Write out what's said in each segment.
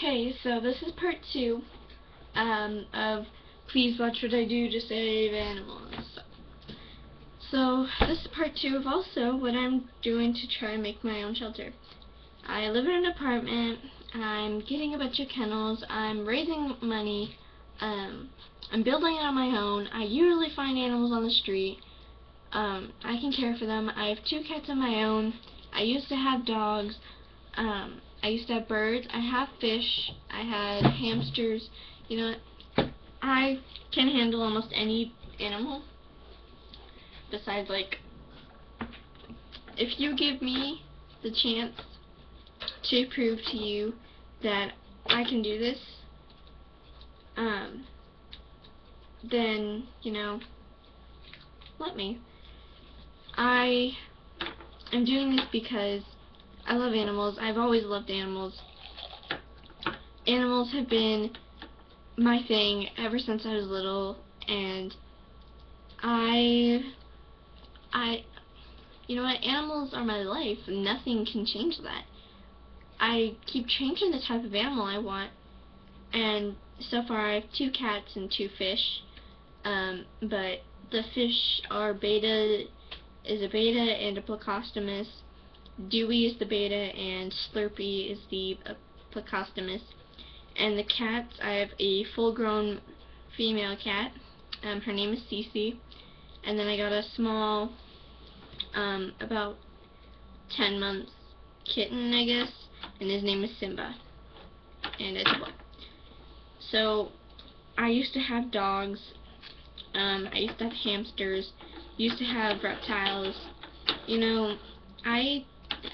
Hey, so this is part 2 of Please Watch What I Do to Save Animals. So this is part 2 of also what I'm doing to try and make my own shelter. I live in an apartment, I'm getting a bunch of kennels, I'm raising money, I'm building it on my own. I usually find animals on the street. I can care for them. I have 2 cats of my own. I used to have dogs. I used to have birds. I have fish. I had hamsters. You know, I can handle almost any animal. Besides, like, if you give me the chance to prove to you that I can do this, then, you know, let me. I am doing this because I love animals. I've always loved animals. Animals have been my thing ever since I was little, and you know what, animals are my life. Nothing can change that. I keep changing the type of animal I want, and so far I have 2 cats and 2 fish, but the fish are is a beta and a plecostomus. Dewey is the beta and Slurpee is the plecostomus. And the cats, I have a full-grown female cat. Her name is Cece. And then I got a small, about 10 months kitten, I guess, and his name is Simba. And it's a boy. So, I used to have dogs. I used to have hamsters. Used to have reptiles. You know, I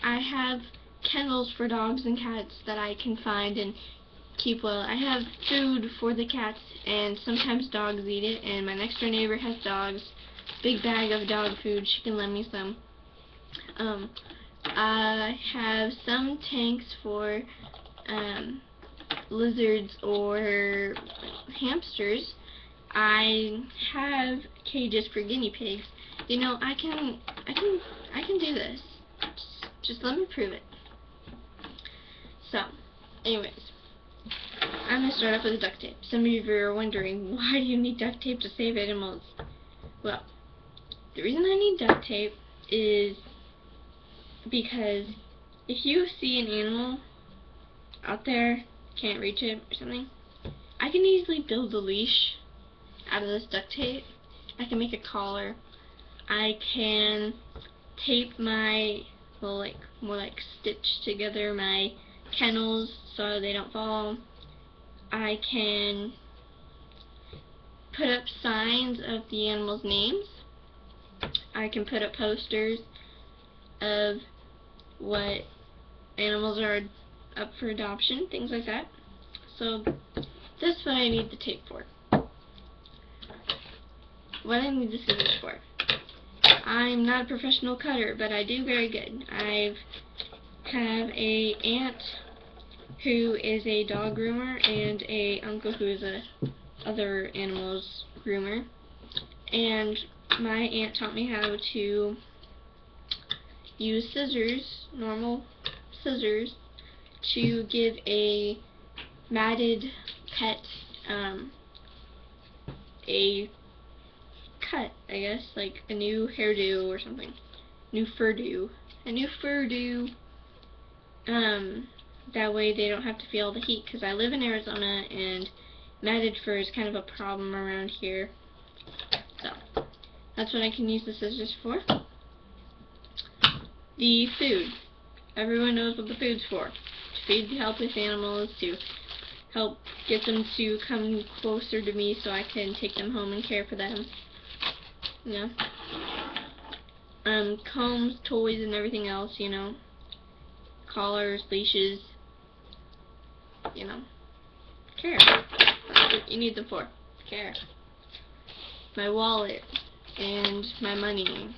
have kennels for dogs and cats that I can find and keep well. I have food for the cats, and sometimes dogs eat it, and my next door neighbor has dogs. Big bag of dog food, she can lend me some. I have some tanks for lizards or hamsters. I have cages for guinea pigs. You know, I can do this. Just let me prove it. So, anyways, I'm going to start off with duct tape. Some of you are wondering, why do you need duct tape to save animals? Well, the reason I need duct tape is because if you see an animal out there, can't reach it or something, I can easily build a leash out of this duct tape. I can make a collar. I can tape my, well, more like stitch together my kennels so they don't fall. I can put up signs of the animals' names. I can put up posters of what animals are up for adoption, things like that. So that's what I need the tape for. What I need the scissors for. I'm not a professional cutter, but I do very good. I have a aunt who is a dog groomer and a uncle who is a other animals groomer, and my aunt taught me how to use scissors, normal scissors, to give a matted pet a cut, I guess, like a new hairdo or something. New furdo. A new furdo. That way they don't have to feel the heat, because I live in Arizona and matted fur is kind of a problem around here. So, that's what I can use the scissors for. The food. Everyone knows what the food's for. To feed the helpless animals, to help get them to come closer to me so I can take them home and care for them. You know. Combs, toys, and everything else, you know. Collars, leashes. You know. Care. That's what you need them for. Care. My wallet and my money.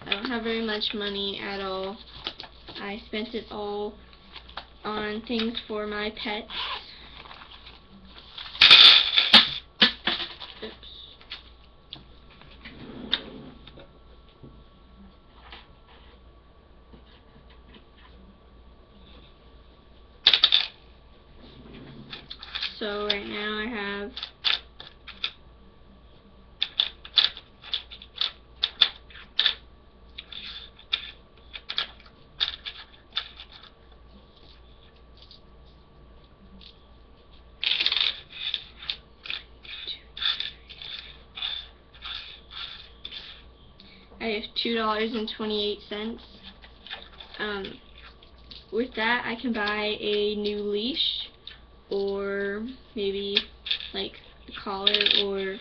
I don't have very much money at all. I spent it all on things for my pets. Oops. So right now I have $2.28. With that, I can buy a new leash, or maybe like a collar or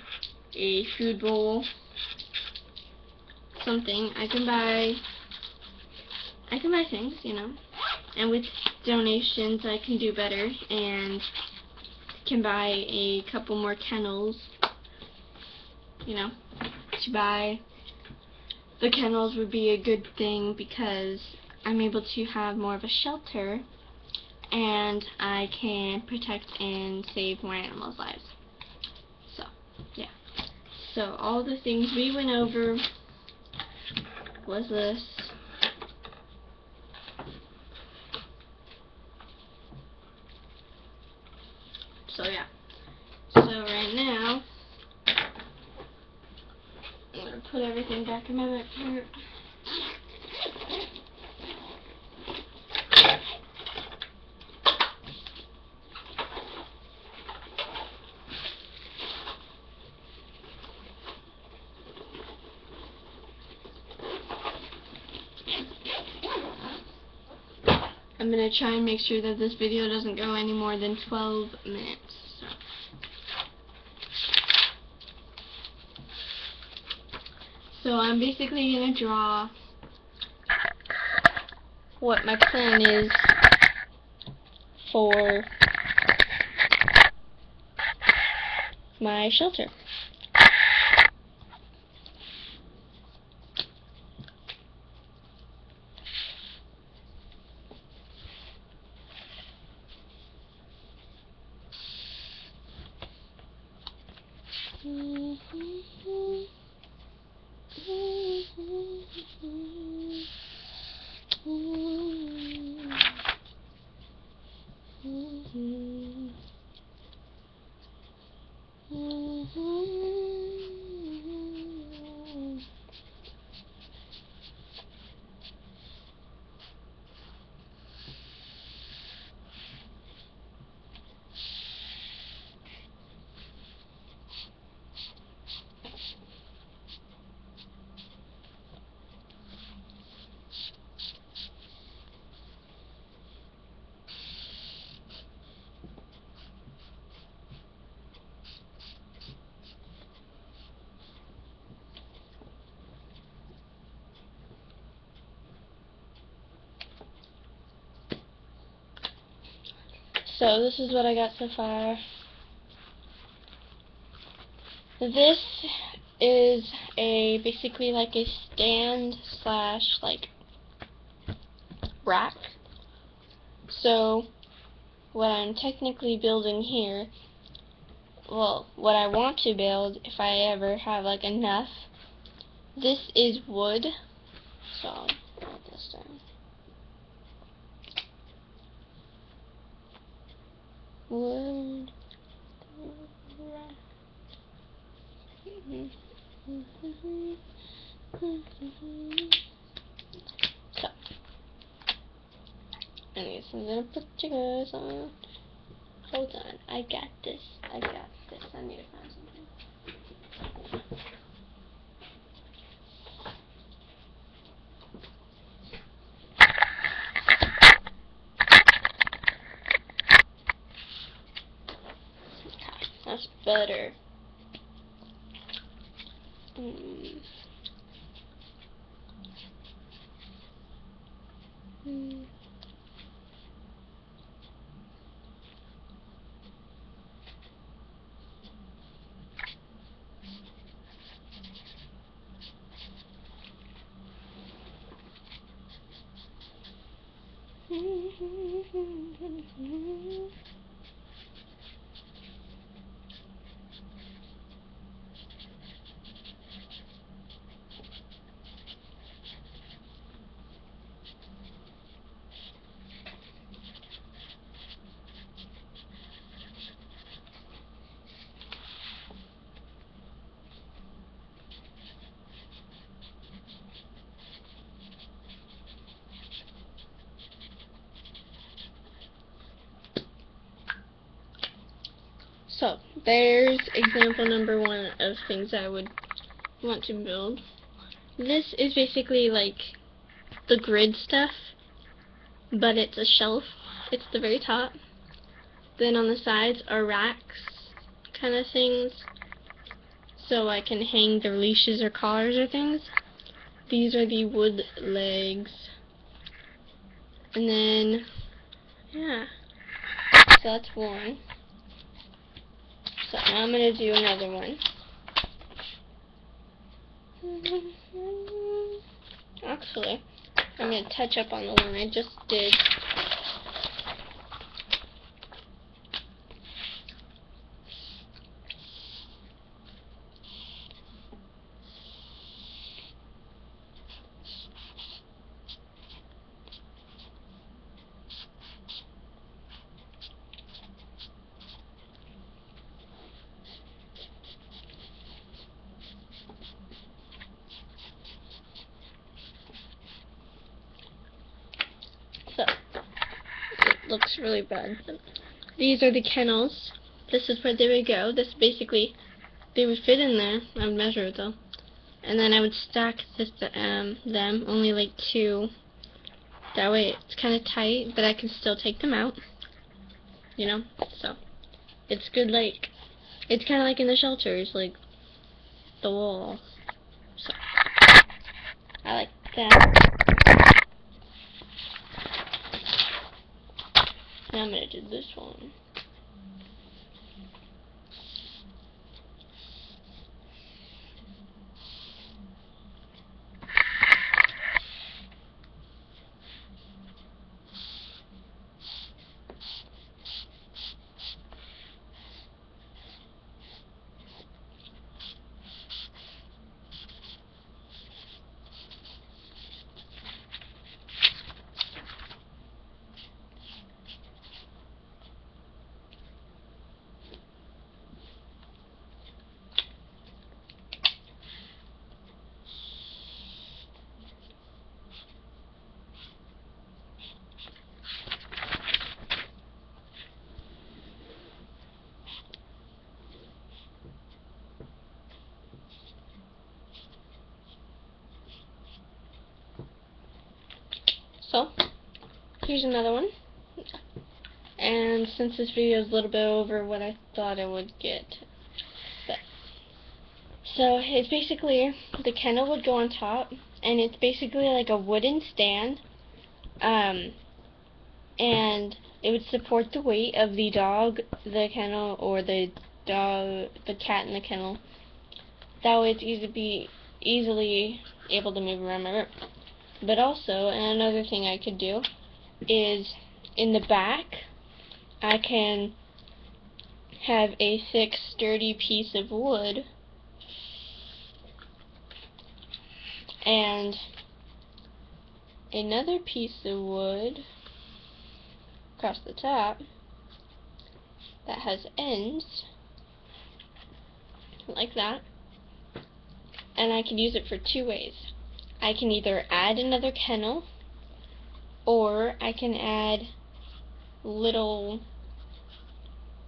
a food bowl, something. I can buy things, you know. And with donations, I can do better and can buy a couple more kennels, you know. To buy the kennels would be a good thing because I'm able to have more of a shelter and I can protect and save more animals' lives. So, yeah. So, all the things we went over was this. So, yeah. So, right now, I'm going to put everything back in my backpack. I'm going to try and make sure that this video doesn't go any more than 12 minutes. So I'm basically going to draw what my plan is for my shelter. So this is what I got so far. This is basically like a stand slash like rack. So what I'm technically building here, well, what I want to build if I ever have like enough, this is wood. So I'll write this down. Wood. So, anyways, I'm gonna put you guys on. Hold on, I got this. I got this. I need to find something. That's better. So, there's example number 1 of things I would want to build. This is basically like the grid stuff, but it's a shelf. It's the very top. Then on the sides are racks kind of things, so I can hang the leashes or collars or things. These are the wood legs. And then, yeah, so that's one. So now I'm going to do another one. Actually, I'm going to touch up on the one I just did. So, it looks really bad. These are the kennels. This is where they would go. This basically, they would fit in there. I would measure it though. And then I would stack them, only like 2. That way it's kind of tight, but I can still take them out. You know? So, it's good, like, it's kind of like in the shelters, like, the wall. So, I like that. Now I'm going to do this one. So, here's another one. And since this video is a little bit over what I thought I would get. So, it's basically, the kennel would go on top, and it's basically like a wooden stand. And it would support the weight of the dog, the kennel, or the cat in the kennel. That way it's easily able to move around my room. But also, and another thing I could do is in the back, I can have a thick, sturdy piece of wood and another piece of wood across the top that has ends like that, and I can use it for 2 ways. I can either add another kennel, or I can add little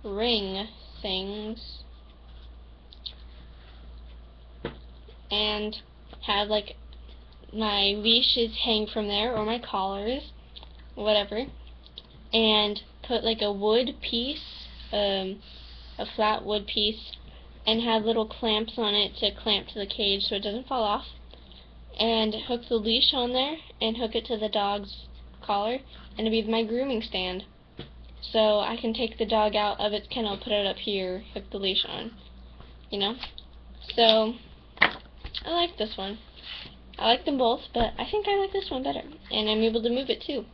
ring things and have like my leashes hang from there, or my collars, whatever, and put like a wood piece, a flat wood piece, and have little clamps on it to clamp to the cage so it doesn't fall off, and hook the leash on there and hook it to the dog's collar, and it'll be my grooming stand. So I can take the dog out of its kennel, put it up here, hook the leash on, you know? So, I like this one. I like them both, but I think I like this one better. And I'm able to move it too.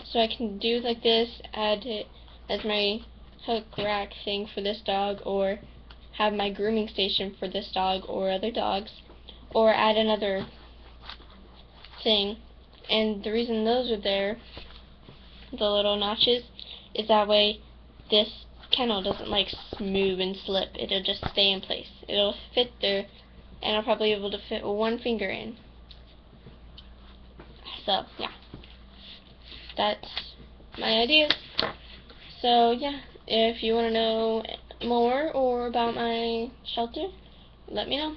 So I can do like this, add it as my hook rack thing for this dog, or have my grooming station for this dog or other dogs, or add another thing. And the reason those are there, the little notches, is that way this kennel doesn't like move and slip. It'll just stay in place. It'll fit there, and I'll probably be able to fit 1 finger in. So, yeah. That's my ideas. So, yeah, if you want to know more or about my shelter, let me know.